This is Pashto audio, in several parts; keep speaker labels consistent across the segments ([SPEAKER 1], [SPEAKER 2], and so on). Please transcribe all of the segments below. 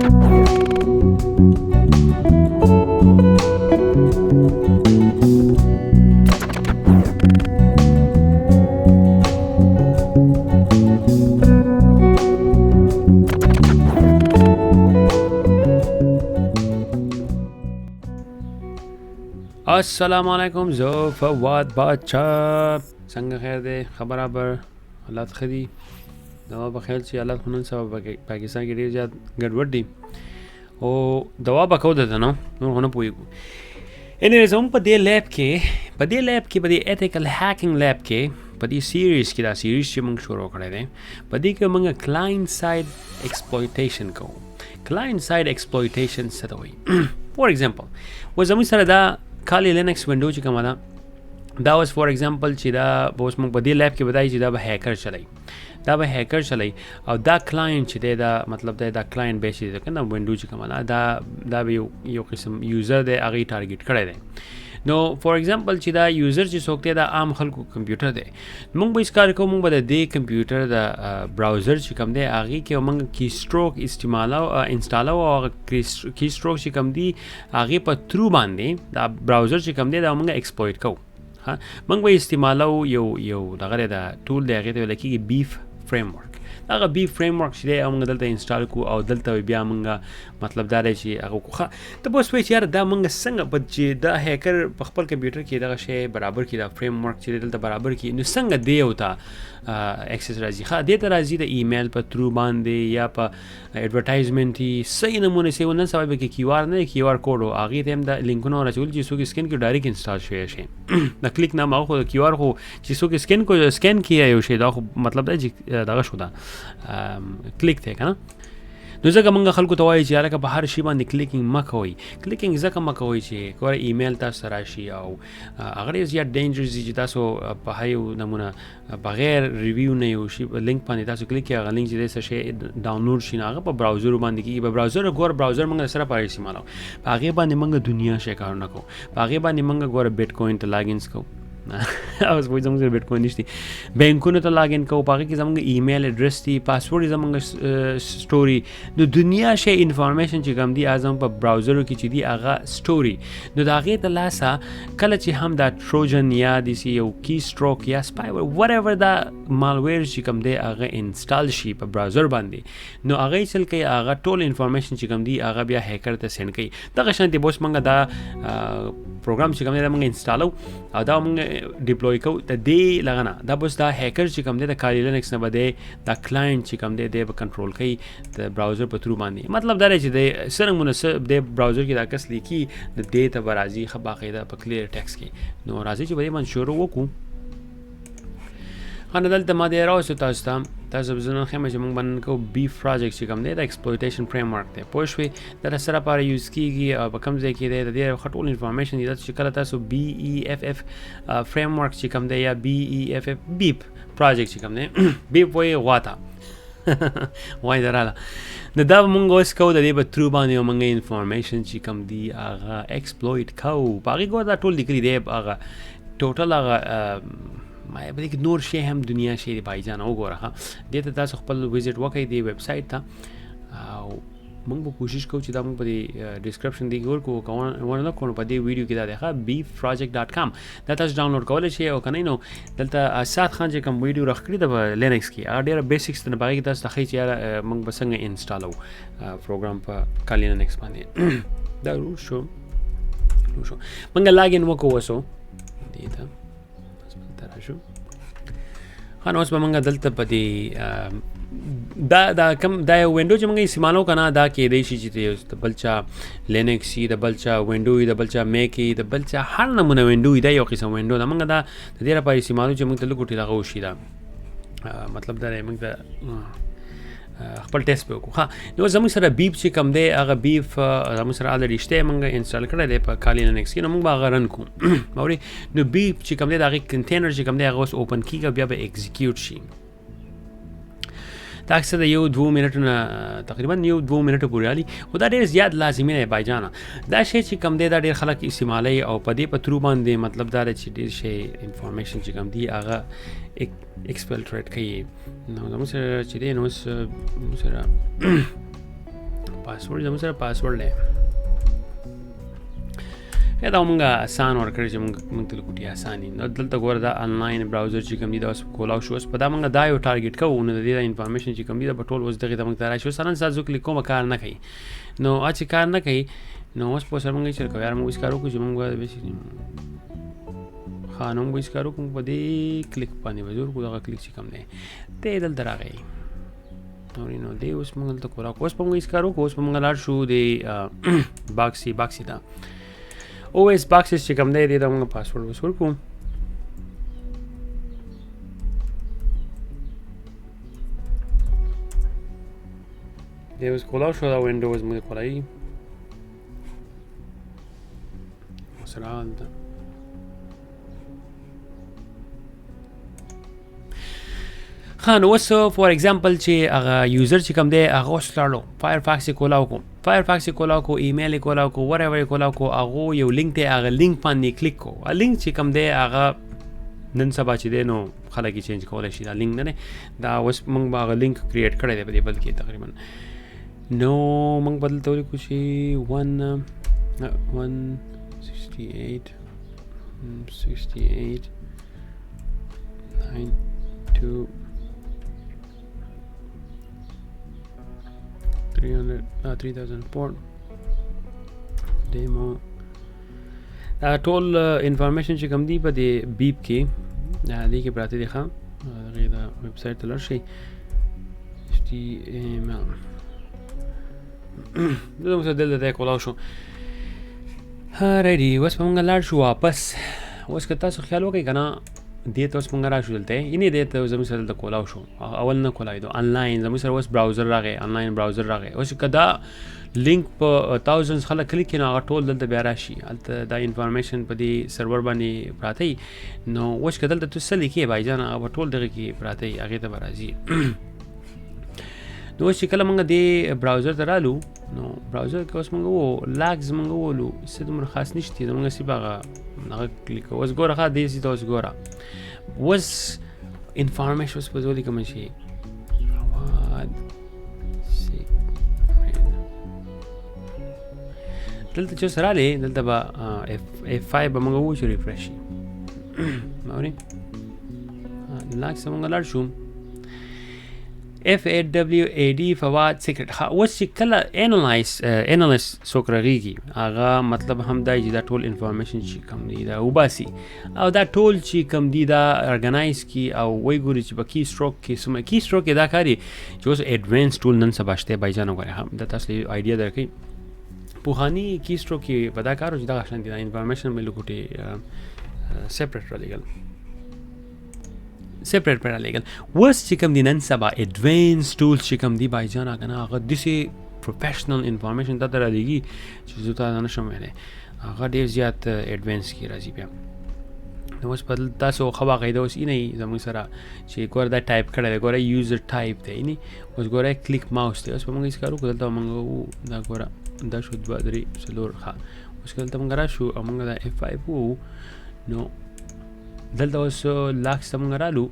[SPEAKER 1] السلام علیکم زه فواد بادشاه څنګه خیر دی خبره حالات ښه دي دوا به خیر چې حالات خو نن سبا پاکستان کې ډېر زیات ګډوډ دي او دوا به کوو درته نو نور خو نه پوهېږو انیویز هم په دې لیب کې په دې ایتیکل هیکینګ لیب کې په دې سیریز کې دا سیریز چې موږ شروع کړی دی په دې کې موږ کلاینټ سایډ ایکسپلویټیشن کوو کلاینټ سایډ ایکسپلویټیشن څه ته وایي فور ایگزامپل اوس زموږ سره دا کالی لینکس وینډو چې کومه ده دا اوس فور ایگزامپل چې دا به اوس موږ په دې لیب کې بدایي چې دا به هیکر چلی او دا کلاینټ چې دی دا مطلب دی دا کلاینټ بیس چې دی که نه وینډو چې کومه ده دا به یو قسم یوزر دی هغې ټارګېټ کړی دی نو فور ایگزامپل چې دا یوزر چې څوک دی دا عام خلکو کمپیوټر دی موږ به هېڅ کار کوو موږ به د دې کمپیوټر د براوزر چې کوم دی هغې کې موږ کی سټروک انسټالو او هغه کی سټروک چې کوم دی هغې په تھرو باندې دا براوزر چې کوم دی دا موږ ایکسپلویټ کوو موږ به استعمالو یو دغه د ټول دی هغې ته ویل کېږي بیف فریم ورک هغه بیف فریم ورک چې دی موږ دلته انسټال کړو او دلته بیا موږ مطلب دا دی چې هغه کوو ته به اوس وایي چې یاره دا موږ څنګه په چې دا هیکر په خپل کمپیوټر کې دغه شی برابر کړي دا فریم ورک چې دی دلته برابر کړي نو څنګه دی او ته اکسس راځي دې ته راځي د ایمیل په تھرو باندې یا په ایډورټایزمنټ یې صحیح نمونې سې نن سبا به کې کیو آر نه کیو آر کوډ و هغې ته هم د لینکونه راچول چې څوک سکین کړي ډایرکټ انسټال شوی شي د کلیک نام هغه خو د کیو آر خو چې څوک سکین کړي یو شی دا خو مطلب دی چې دغه شو ده کلیک دی که نه نو ځکه موږ خلکو ته وایي چې هلکه په هر شي باندې کلیکینګ مه کوئ کلیکینګ ځکه مه کوئ چې ګوره ایمیل تاسو ته راشي او هغه ډېر زیات ډینجرس دي چې تاسو په هر یو نمونه بغیر ریویو نه یو شي لینک باندې تاسو کلیک کړئ هغه لینک چې دی څه شی ډاونلوډ شي نو هغه په براوزرو باندې کېږي په براوزر موږ سره پاره استعمالوو په هغې باندې موږ دنیا شی کارونه کوو په هغې باندې موږ ګوره بیټ کوین ته لاګینز کوو اوس وایي زموږ سره بیټ کوین نشته بینکونو ته لاګ ان کوو په هغې کې زموږ ایمیل اډرس دي پاسورډ یې زموږ سټوري د دنیا شی انفارمیشن چې کوم دي زموږ په براوزرو کې چې دي هغه سټوري نو د هغې د لاسه کله چې هم دا ټروجن یا داسې یو کی سټروک یا سپایور وټ ایور دا مالویر چې کوم دی هغه انسټال شي په براوزر باندې نو هغه یې څه کوي هغه ټول انفارمیشن چې کوم دي هغه بیا هیکر ته سینډ کوي دغه شانتې به اوس موږ دا پروګرام چې کوم دی دا موږ انسټالو او دا موږ ډیپلوی کوو د دې لغه نه دا بس دا هیکر چې کوم دی د کالی لینکس نه به دی دا کلاینټ چې کوم دی به کنټرول کوي د براوزر په تھرو باندې مطلب دا دی چې دی څرنګه مناسب دی براوزر کې دا کس لیکي د دې ته به راځي ښه باقاعده په کلیر ټیکس کې نو راځي چې به دې باندې شروع وکړو نه دلته ما دی راوستو تاسو به زه نن ښیم چې موږ به نن کوو بیف پروجیکټ چې کوم دی د ایکسپلویټیشن فریم ورک دی پوه شوې دا سره لپاره یوز کېږي او په کوم ځای کې دی د دې ښه ټول انفارمیشن دي چې کله تاسو بی ای اف اف فریم ورک چې کوم دی یا بی ای اف اف بیپ پروجیکټ چې کوم دی بیپ وایي غوا ته وایي دراله نو دا به مونږ اوس کوو د دې به تھرو باندې مونږ انفارمیشن چې کوم دي هغه ایکسپلویټ کوو په هغې ګوره دا ټول لیکلي دی هغه ټوټل هغه ما په دې کې نور شی هم دنیا شی دی بایجانه وګوره ښه دې ته تاسو خپل وزټ وکړئ دې ویب سایټ ته او موږ به کوشش کوو چې دا موږ په دې ډسکرپشن دی کې ورکړو ونه نه کړو په دې ویډیو کې دا دی ښه beefproject.com دا تاسو ډاونلوډ کولی شئ او که نه نو دلته اساد خان چې کوم ویډیو راښکړي ده په لینکس کې هغه ډېره بیسکس ده نو په هغې کې تاسو ته ښایي چې یاره موږ به څنګه انسټالو پروګرام په کالی لینکس باندې دا روز شو موږ لاګ ان وکړو اوسو دې ته شو خان اوس به موږ دلته په دې دا کوم دا یو وینډو چې موږ استعمالو که نه دا کیدی شي چې د بل چا لینکس وي د بل چا وینډو وي د بل چا میک وي د بل چا هر نمونه وینډو وي دا یو قسم وینډو ده موږ دا د دې لپاره استعمالو چې موږ ته لږ ټې دغه وشي دا مطلب دا دی موږ ته خپل ټیسټ به وکړو نو زموږ سره بیف چې کوم دی هغه بیف زموږ سره الریډي شته موږ انسټال کړی دی په کالی لینکس کې نو موږ به هغه رن کوو اورې نو بیف چې کوم دی د هغې کنټینر چې کوم دی هغه اوس اوپن کېږي بیا به ایکزیکیوټ شي دا اکثر د یو 2 منټو نه تقریبا یو 2 منټو پورې رالي خو دا ډېر زیات لازمي دی بایجانه دا شی چې کوم دی دا ډېر خلک استعمالوي او په دې په تھرو باندې مطلب دا دی چې ډېر شی انفارمیشن چې کوم دی هغه ایکسپلټریټ کوي نو زموږ سره چې دی نو اوس موږ سره پاسورډ زموږ سره پاسورډ دی دا مونږه آسان ورکړی چې مونږ ته لکوټي آساني نو دلته ګوره دا انلاین براوزر چې کوم دي دا اوس کولاو شو اوس په دا مونږ دا یو ټارګېټ کوو نو د دې دا انفارمیشن چې کوم دي دا په ټول اوس دغې ته مونږ ته راشي اوس مثلا ستاسو کلیک کومه کار نه کوي نو چې کار نه کوي نو اوس په سره مونږ یې چل کوو یار مونږ اوس کار وکړو چې مونږ بیسیکلي ښه نو مونږ اوس کار وکړو په دې کلیک باندې به زور کړو دغه کلیک چې کوم دی دی دلته راغی نو دی اوس مونږ دلته کولاو اوس په مونږ اوس کار وکړو اوس په مونږ لاړ شو د باکسي ته OS boxes چې کوم دی دا موږ پاسورډ وسور کوم دی اوس کولاو شو دا وینډوز موږ کولای سره ده ها نو اوس فور ایگزامپل چې هغه یوزر چې کوم دی هغه اوس لاړو فایرفاکس یې کولاو کوم فایرفاکس یې کولاو کو ایمیل یې کولاو کو وټ ایور یې کولاو کو هغه یو لینک دی هغه لینک باندې کلیک کو لینک چې کوم دی هغه نن سبا چې دی نو خلک یې چینج کولی شي دا لینک نه دی دا اوس موږ به هغه لینک کریټ کړی دی په دې بل کې تقریبا نو موږ به دلته ولیکو چې 168 92 3004 demo ټول انفارمیشن چې کوم دی په دې بیپ کې دې کې پراته دي ښه هغې دا ویب سایټ ته لاړ شئ HTML زموږ سره دلته دی کولاو شو رایټي اوس به موږ لاړ شو واپس اوس که تاسو خیال وکړئ که نه دې ته اوس موږ راشو دلته یعنې دې ته زموږ سره دلته کولاو شو اول نه کولایدو انلاین زموږ سره اوس براوزر راغی انلاین براوزر راغی اوس که دا لینک په تاوزنډز خلک کلیک کړي نو هغه ټول دلته بیا راشي هلته دا انفارمیشن په دې سرور باندې پراته وي نو اوس که دلته تو څه لیکې بایجان هغه به ټول دغې کې پراته وي هغې ته به راځي نو اوس چې کله موږ دې براوزر ته رالو نو براوزر کې اوس موږ لاګز موږ وولو څه دومره خاص نشته زموږ نصیب هغه کلیک اوس ګوره ښه دې سي ته اوس ګوره اوس انفارمیشن اوس په زه ولیکم چې دلته چې اوس راغلی دلته به F5 به موږ ووایو چې ریفرش شي اورې لاګز ته موږ لاړ شو FAWAD فواد سیکرټ اوس چې کله انالایز څوک رغېږي هغه مطلب هم دا چې دا ټول انفارمیشن چې کوم دی دا وباسي او دا ټول چې کوم دی دا ارګنایز کي او وایي ګوري چې په کی سټروک کې څومره کی سټروک کې دا کاري چې اوس ایډوانس ټول نن سبا شته بایجان وګورئ هم دا تاسو آیډیا درکوي پوخاني کی سټروک کې په دا کار چې دغه شان دي دا انفارمیشن مې لکوټې سپریټ رالیږل سپریټ پر رالیږل اوس چې کوم دی نن سبا ایډوانس ټولز چې کوم دی بایجان هغه نه هغه داسې پروفیشنل انفارمیشن تا ته رالیږي چې زه تا نشم ویلی هغه ډېر زیات ایډوانس کې راځي بیا نو اوس په تاسو ښه باقاعده اوس یې نه وي زموږ سره چې ګوره دا ټایپ کړی دی ګوره یوزر ټایپ دی یعنې اوس ګوره کلیک ماوس دی اوس به موږ هېڅ کار وکړو دلته موږ دا ګوره دا شو 2 3 4 ښه اوس که دلته موږ راشو او موږ دا F5 ووهو نو دلته اوس لاکس ته موږ رالو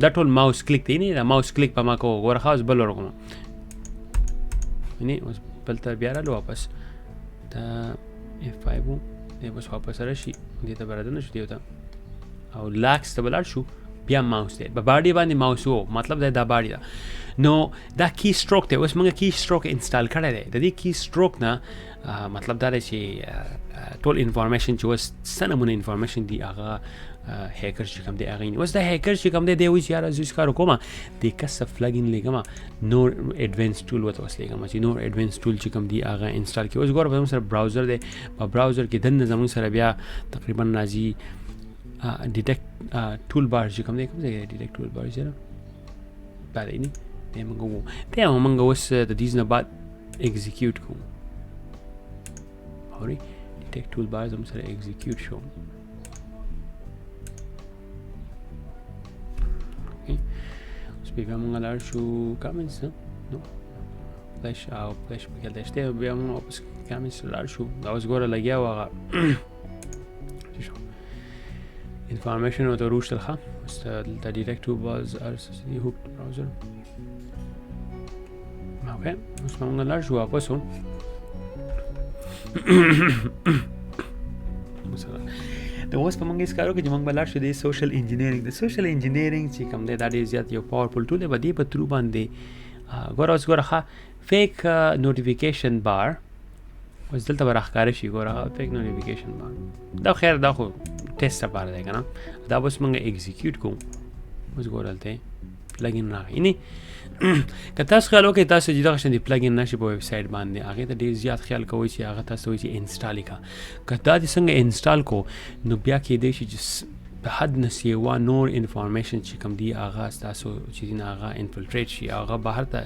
[SPEAKER 1] دا ټول ماوس کلیک دی نه دا ماوس کلیک په ما کوو ګوره ښه اوس بل ورکوم یعنې اوس بل ته بیا رالو واپس دا F5 و دی اوس واپس راشي دې ته به رادنه شو دې ته او لاکس ته به لاړ شو بیا ماوس دی په باډي باندې ماوس و مطلب دی دا باډي ده نو دا کی سټروک دی اوس موږ کی سټروک انسټال کړی دی د دې کی سټروک نه مطلب دا دی چې ټول انفارمیشن چې اوس څه نمونه انفارمیشن دی هغه هیکر چې کوم دی هغه اوس دا هیکر چې کوم دی دی وایي چې یاره زه اوس کار وکړم دې کس څه فلګین لیږم نور ایډوانس ټول ورته اوس لیږم چې نور ایډوانس ټول چې کوم دی هغه انسټال کړي اوس ګوره زموږ سره براوزر دی په براوزر کې دننه زموږ سره بیا تقریبا راځي ډیټیکټ ټول بار چې کوم دی کوم ځای دی ډیټیکټ ټول بار چې دا دی نه دی موږ وو دی موږ اوس د دې نه بعد ایگزیکیوټ کوو اورئ ډیټیکټ ټول بار زموږ سره ایگزیکیوټ شو بیا موږ لاړ شو کامنټس نو فلش او فلش پکې هلته شته بیا موږ واپس کامنټس ته لاړ شو دا اوس ګوره لګیا و هغه انفارمیشن ورته وروشتل ښه اوس دلته ډیرکټ ټو باز RSS hooked browser اوکې اوس موږ لاړ شو واپس د اوس په موږ یې کارو کې چې موږ بلار شو د سوشل انجینیرینګ د سوشل انجینیرینګ چې کوم دی دا ډېر زیات یو پاورفل ټول دی په دې په ترو باندې ګوره اوس ګوره ښه فیک نوټیفیکیشن بار اوس دلته به راښکاره شي ګوره فیک نوټیفیکیشن بار دا خیر دا خو ټیسټ لپاره دی که نه دا به اوس موږ ایګزیکیوټ کوو اوس ګوره هلته پلګین راغی یعنې که تاسو خیال وکړئ تاسو چې دغه شان پلګین راشي په ویب سایټ باندې هغې ته ډېر زیات خیال کوئ چې هغه تاسو ته وایي چې انسټال یې کړه که دا دې څنګه انسټال کو نو بیا کیدی شي چې د حد نه سیوا نور انفارمیشن چې کوم دی هغه ستاسو چې دی نه هغه انفلټریټ شي هغه بهر ته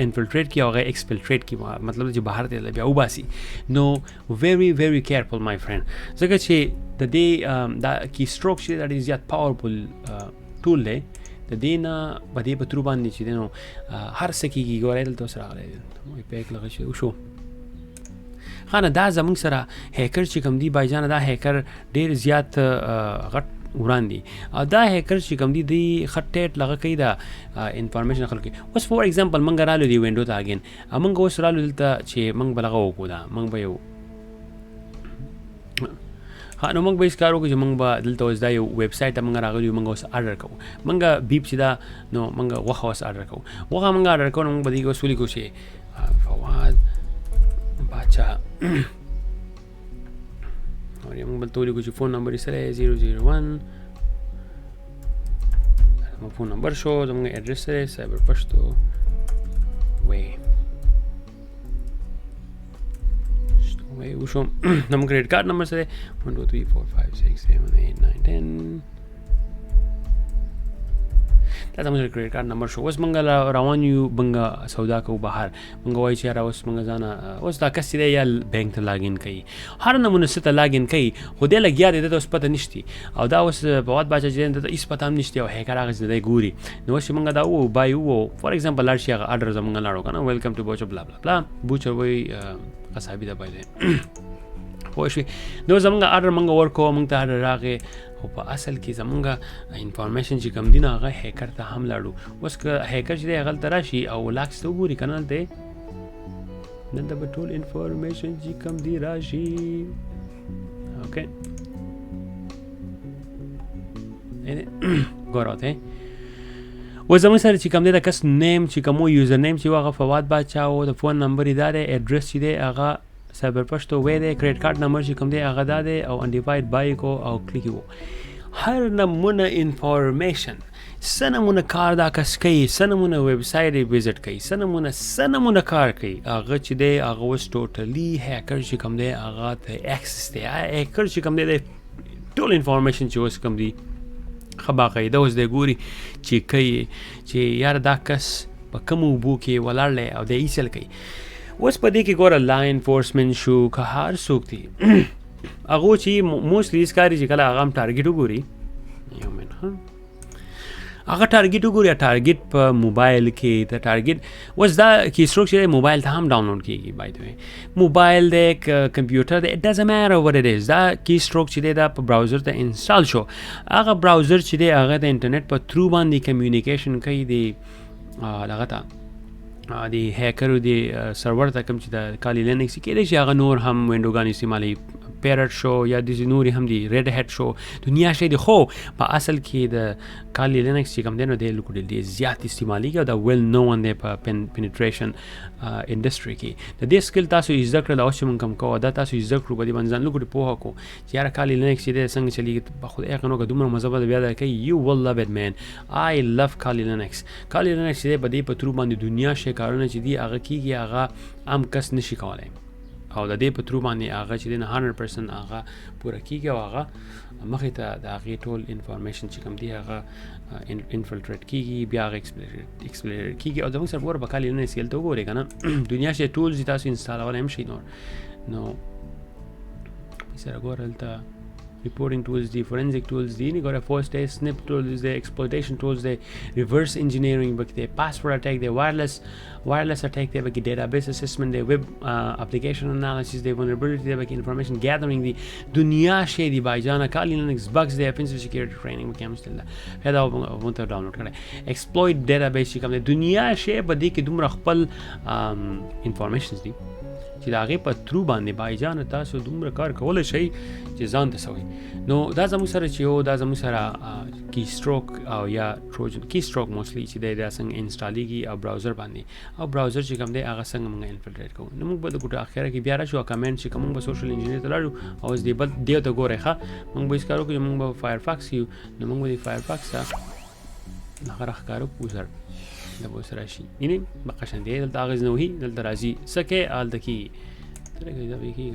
[SPEAKER 1] انفلټریټ کړي هغه ایکسپلټریټ کړي مطلب چې بهر ته بیا وباسي نو ویری ویری کیرفل مای فرینډ ځکه چې د دې دا کی سټروک چې دا ډېر زیات پاورفل ټول دی د دې نه په دې په ترو باندې چې دی نو هر څه کېږي ګورئ دلته اوس راغلی دی پیک لغه شي وشو ښه نه دا زموږ سره هیکر چې کوم دی بایجانه دا هیکر ډېر زیات غټ وران دي او دا هیکر چې کوم دی دوی ښه ټیټ لغه کوي دا انفارمیشن خلک اوس فور ایگزامپل موږ رالو دی وینډو ته اګین موږ اوس رالو دلته چې موږ به لغه وکړو دا موږ به یو نو موږ به هېڅ کار وکړو چې موږ به دلته اوس دا یو ویب سایټ ته موږ راغلي یو موږ اوس آرډر کوو موږ بیپ چې دا نو موږ غوښه اوس آرډر کوو غوښه موږ آرډر کوو نو موږ به دې کې اوس ولیکو چې فواد باچا او موږ بلته ولیکو چې فون نمبر یې سره 001 زموږ فون نمبر شو زموږ اډرس سره CyberPashto وی وشو نمبر کریډټ کارت نمبر سره 1 2 3 4 5 6 7 8 9 10 دا زموږ کریډټ کارت نمبر شو اوس موږ روان یو موږ سودا کوو بهر موږ وایو چې یاره اوس موږ ځانه اوس دا کس چې دی یا بینک ته لاګین کوي هر نمونه څه ته لاګین کوي خو دی لګیا دی دته اوس پته نشتي او دا اوس فواد باچا چې دی دته هېڅ پته هم نشتي او هیکر هغه چې دی ګوري نو اوس چې موږ دا ووایو بای ووایو فار ایگزامپل لاړ شي هغه اډر زموږ لاړو که نه ویلکم ټو بوچر بلا بلا بلا بوچر وایي قصابي ده بایلی پوه شوې نو زموږ اډر موږ ورکوو موږ ته اډر راغې خو په اصل کې زموږ انفارمیشن چې کوم دی نو هغه هیکر ته هم لاړو اوس که هیکر چې دی هغه هلته راشي او لاکس ته وګوري که نه هلته دلته به ټول انفارمیشن چې کوم دی راشي اوکې ګوره ورته اوس زموږ سره چې کوم دی د کس نیم چې کوم یوزر نیم چې و هغه فواد باچا و د فون نمبر یې دا دی اډرس چې دی هغه CyberPashto وی دی کریډټ کارت نمبر چې کوم دی هغه دا دی او انډیفاید بای کو او کلیک وو هر نمونه انفارمیشن څه نمونه کار دا کس کوي څه نمونه ویب سایټ یې وزټ کوي څه نمونه کار کوي هغه چې دی هغه اوس ټوټلي هیکر چې کوم دی هغه ته اکسس دی هیکر چې کوم دی ټول انفارمیشن چې اوس کوم دی ښه باقاعده اوس دی ګوري چې کوي چې یاره دا کس په کومو اوبو کې ولاړ دی او دی ایسل کوي اوس په دې کې ګوره لا انفورسمنټ شو که هر څوک دی هغو چې موسټلی ښکاري چې کله هغه هم ټارګېټ وګوري یو منټ هغه ټارګېټ وګوري ټارګېټ په موبایل کې د ټارګېټ اوس دا کی سټروک چې دی موبایل ته هم ډاونلوډ کېږي بای د وی موبایل دی کمپیوټر دی اټ ډزنټ میټر وټ اټ از دا کی سټروک چې دی دا په براوزر ته انسټال شو هغه براوزر چې دی هغه د انټرنیټ په تھرو باندې کمیونیکیشن کوي د هغه ته د هیکرو د سرور ته کوم چې د کالي لینکس کېدای شي هغه نور هم وینډوګان استعمالوي پیرټ شو یا د نورې هم دی ریډ هیډ شو دنیا شی دی خو په اصل کې د کالي لینکس چې کوم دی نو دی لکو ډېر زیات استعمالېږي او دا ویل نون دی په پینټریشن انډسټري کې د دې سکل تاسو زده کړل اوس چې موږ کوم کوو دا تاسو زده کړو په دې باندې ځان لکو پوهه کړو چې یاره کالي لینکس چې دی څنګه چلیږي په خدای هغه که دومره مزه به بیا در کوي یو ول لو اټ مین آی لو کالي لینکس کالي لینکس چې دی په دې په ترو باندې دنیا شی کارونه چې دی هغه کېږي هغه عام کس نشي کولی او د دې په ترو باندې هغه چې دی نه 100% هغه پوره کېږي او هغه مخې ته د هغې ټول انفارمیشن چې کوم دی هغه انفلټریټ کېږي بیا هغه ایکسپلریټ کېږي او زموږ سره ګوره په کالي لینکس کې هلته وګورئ که نه دنیا شی ټولز تاسو انسټالولی هم شئ نو سره ګوره هلته reporting tools دي forensic tools دي نه ګوره force دی snip tools دی exploitation tools دی reverse engineering بک دی password attack دی wireless attack دی بک database assessment دی web application analysis دی vulnerability دی بک information gathering دی دنیا شی دی بایجانا کالی لینکس bugs دی offensive security training بک مستل دا مونته ډاونلوډ کړئ exploit database چې کوم دی دنیا شی په دې کې دومره خپل informations دی چې د هغې په ترو باندې بایجانه تاسو دومره کار کولی شئ چې ځان ته سوئ نو دا زموږ سره چې یو دا زموږ سره کی سټروک او یا ټروجن کی سټروک موسټلی چې دی دا څنګه انسټالیږي او براوزر باندې او براوزر چې کوم دی هغه څنګه موږ انفلټریټ کوو نو موږ به د ګوټه اخره کې بیا راشو کمنټ چې کوم به سوشل انجینیر ته لاړو او اوس دې بل دې ته ګورئ ښه موږ به ښکارو چې موږ به فایرفاکس یو نو موږ به د فایرفاکس هغه راښکارو وزر د به سره شي یعنې بقشن دی دلته اغېز نه وهي دلته راځي څه کوې هلته کېږي ترګه دا به کېږي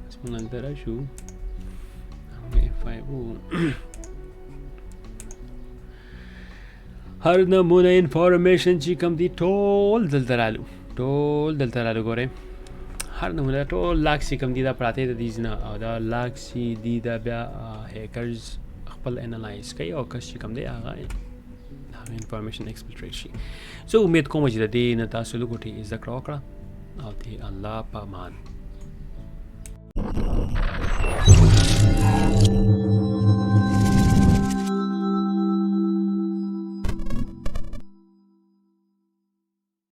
[SPEAKER 1] بس موږ هلته راشو هر نمونه انفارمیشن چې کوم دي ټول دلته رالو ګورئ هر نمونه ټول لاکس چې کوم دي دا پراته د دې نه او دا لاکس چې دي دا بیا هیکرز خپل انالایز کوي او کس چې کوم دی هغه انفارمیشن ایکسپلټریټ شي زه امید کوم چې د دې نه تاسو لږ زده کړه وکړه او د الله په امان